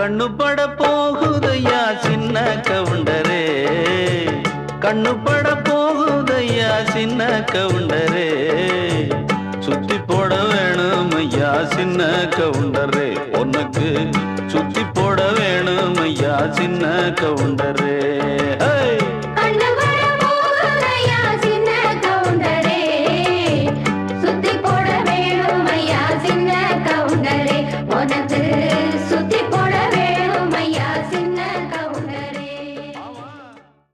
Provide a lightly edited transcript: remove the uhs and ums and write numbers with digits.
கண்ணு பட போகுதையா சின்ன கவுண்டரே, கண்ணு பட போகுதையா சின்ன கவுண்டரே, சுத்தி போட வேணும் ஐயா சின்ன கவுண்டரே, உனக்கு சுத்தி போட வேணும் ஐயா சின்ன கவுண்டரே. உனக்கு